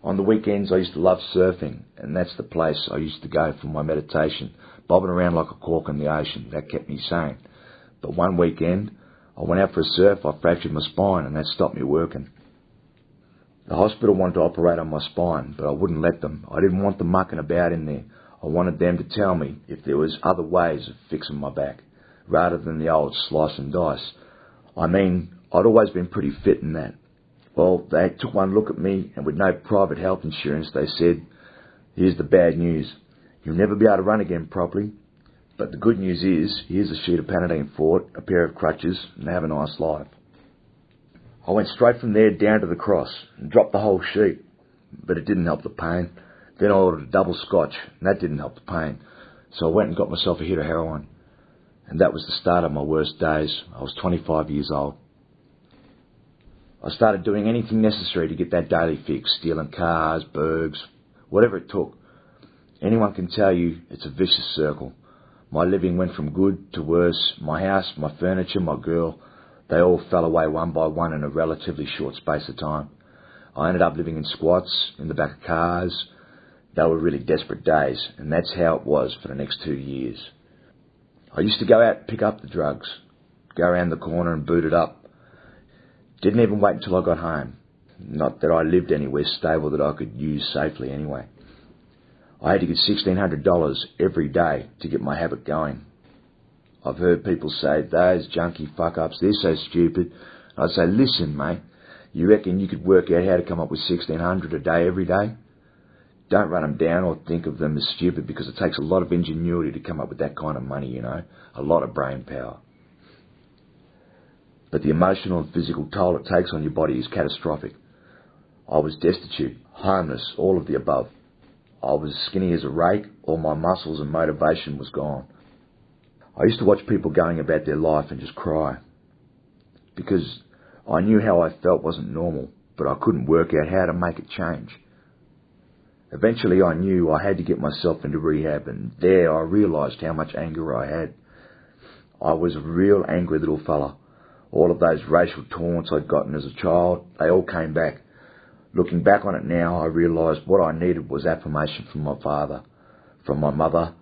On the weekends I used to love surfing, and that's the place I used to go for my meditation, bobbing around like a cork in the ocean. That kept me sane. But one weekend, I went out for a surf, I fractured my spine, and that stopped me working. The hospital wanted to operate on my spine, but I wouldn't let them. I didn't want them mucking about in there. I wanted them to tell me if there was other ways of fixing my back, rather than the old slice and dice. I mean, I'd always been pretty fit in that. Well, they took one look at me, and with no private health insurance, they said, here's the bad news. You'll never be able to run again properly. But the good news is, here's a sheet of Panadeine Fort, a pair of crutches, and have a nice life. I went straight from there down to the cross, and dropped the whole sheet. But it didn't help the pain. Then I ordered a double scotch, and that didn't help the pain. So I went and got myself a hit of heroin. And that was the start of my worst days. I was 25 years old. I started doing anything necessary to get that daily fix, stealing cars, burgs, whatever it took. Anyone can tell you it's a vicious circle. My living went from good to worse. My house, my furniture, my girl, they all fell away one by one in a relatively short space of time. I ended up living in squats, in the back of cars. They were really desperate days, and that's how it was for the next 2 years. I used to go out and pick up the drugs, go around the corner and boot it up. Didn't even wait until I got home. Not that I lived anywhere stable that I could use safely anyway. I had to get $1,600 every day to get my habit going. I've heard people say, those junkie fuck-ups, they're so stupid. I'd say, listen, mate, you reckon you could work out how to come up with $1,600 a day every day? Don't run them down or think of them as stupid, because it takes a lot of ingenuity to come up with that kind of money, you know, a lot of brain power. But the emotional and physical toll it takes on your body is catastrophic. I was destitute, homeless, all of the above. I was skinny as a rake, all my muscles and motivation was gone. I used to watch people going about their life and just cry, because I knew how I felt wasn't normal, but I couldn't work out how to make it change. Eventually I knew I had to get myself into rehab, and there I realised how much anger I had. I was a real angry little fella. All of those racial taunts I'd gotten as a child, they all came back. Looking back on it now, I realised what I needed was affirmation from my father, from my mother,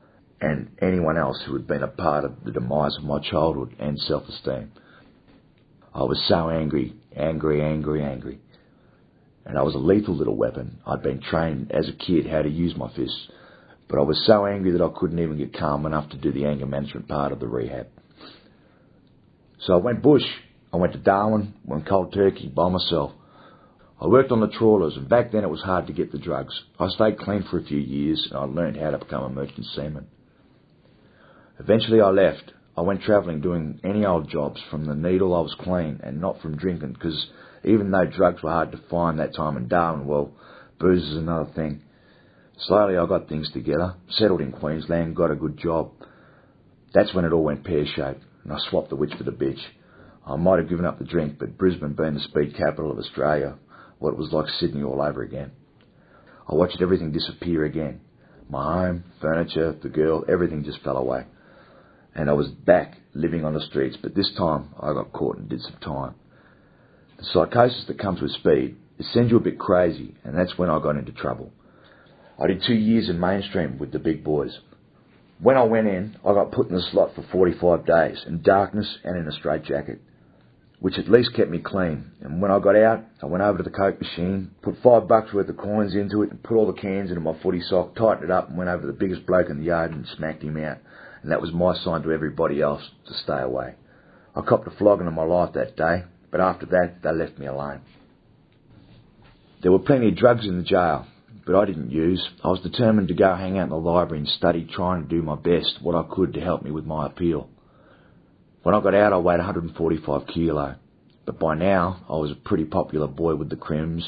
and anyone else who had been a part of the demise of my childhood and self-esteem. I was so angry. And I was a lethal little weapon. I'd been trained as a kid how to use my fists, but I was so angry that I couldn't even get calm enough to do the anger management part of the rehab. So I went bush. I went to Darwin, went cold turkey by myself. I worked on the trawlers, and back then it was hard to get the drugs. I stayed clean for a few years, and I learned how to become a merchant seaman. Eventually I left. I went travelling doing any old jobs. From the needle I was clean, and not from drinking, because even though drugs were hard to find that time in Darwin, well, booze is another thing. Slowly I got things together, settled in Queensland, got a good job. That's when it all went pear-shaped, and I swapped the witch for the bitch. I might have given up the drink, but Brisbane being the speed capital of Australia, well, it was like Sydney all over again. I watched everything disappear again. My home, furniture, the girl, everything just fell away. And I was back living on the streets, but this time I got caught and did some time. The psychosis that comes with speed, it sends you a bit crazy, and that's when I got into trouble. I did 2 years in mainstream with the big boys. When I went in, I got put in the slot for 45 days, in darkness and in a straitjacket, which at least kept me clean. And when I got out, I went over to the Coke machine, put $5 worth of coins into it, and put all the cans into my footy sock, tightened it up, and went over to the biggest bloke in the yard and smacked him out. And that was my sign to everybody else to stay away. I copped a flogging of my life that day, but after that, they left me alone. There were plenty of drugs in the jail, but I didn't use. I was determined to go hang out in the library and study, trying to do my best, what I could to help me with my appeal. When I got out, I weighed 145 kilo, but by now, I was a pretty popular boy with the crims.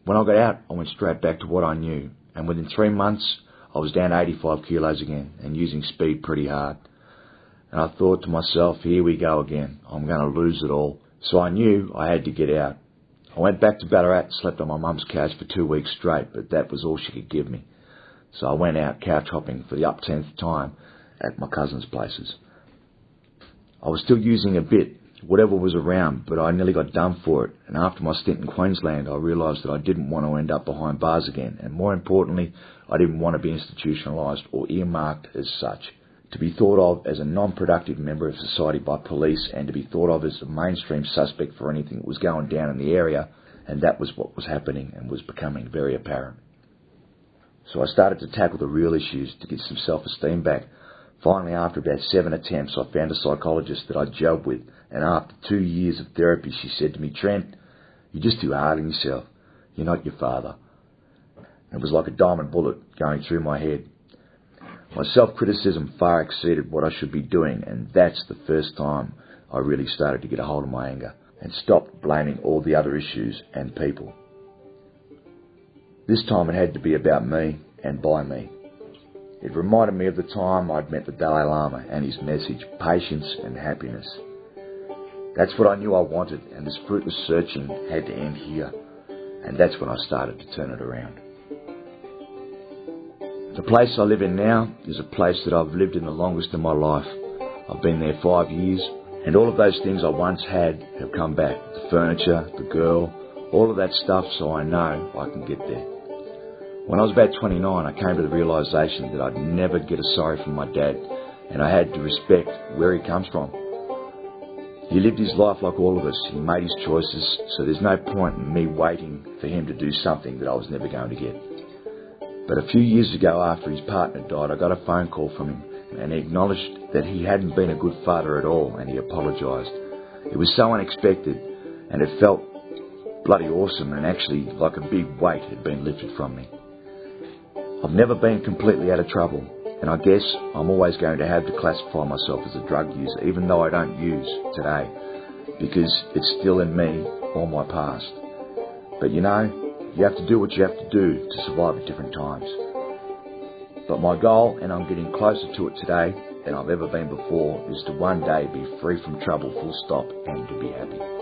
When I got out, I went straight back to what I knew, and within 3 months, I was down 85 kilos again, and using speed pretty hard. And I thought to myself, here we go again, I'm going to lose it all. So I knew I had to get out. I went back to Ballarat and slept on my mum's couch for 2 weeks straight, but that was all she could give me. So I went out couch hopping for the up 10th time at my cousin's places. I was still using a bit, whatever was around, but I nearly got done for it. And after my stint in Queensland, I realised that I didn't want to end up behind bars again. And more importantly, I didn't want to be institutionalised or earmarked as such. To be thought of as a non-productive member of society by police and to be thought of as a mainstream suspect for anything that was going down in the area, and that was what was happening and was becoming very apparent. So I started to tackle the real issues to get some self-esteem back. Finally, after about 7 attempts, I found a psychologist that I gelled with, and after 2 years of therapy, she said to me, "Trent, you're just too hard on yourself. You're not your father." It was like a diamond bullet going through my head. My self-criticism far exceeded what I should be doing, and that's the first time I really started to get a hold of my anger and stopped blaming all the other issues and people. This time it had to be about me and by me. It reminded me of the time I'd met the Dalai Lama and his message, patience and happiness. That's what I knew I wanted, and this fruitless searching had to end here, and that's when I started to turn it around. The place I live in now is a place that I've lived in the longest of my life. I've been there 5 years, and all of those things I once had have come back. The furniture, the girl, all of that stuff, so I know I can get there. When I was about 29, I came to the realisation that I'd never get a sorry from my dad, and I had to respect where he comes from. He lived his life like all of us. He made his choices, so there's no point in me waiting for him to do something that I was never going to get. But a few years ago, after his partner died, I got a phone call from him, and he acknowledged that he hadn't been a good father at all, and he apologised. It was so unexpected, and it felt bloody awesome, and actually like a big weight had been lifted from me. I've never been completely out of trouble, and I guess I'm always going to have to classify myself as a drug user, even though I don't use today, because it's still in me, all my past. But you know, you have to do what you have to do to survive at different times. But my goal, and I'm getting closer to it today than I've ever been before, is to one day be free from trouble, full stop, and to be happy.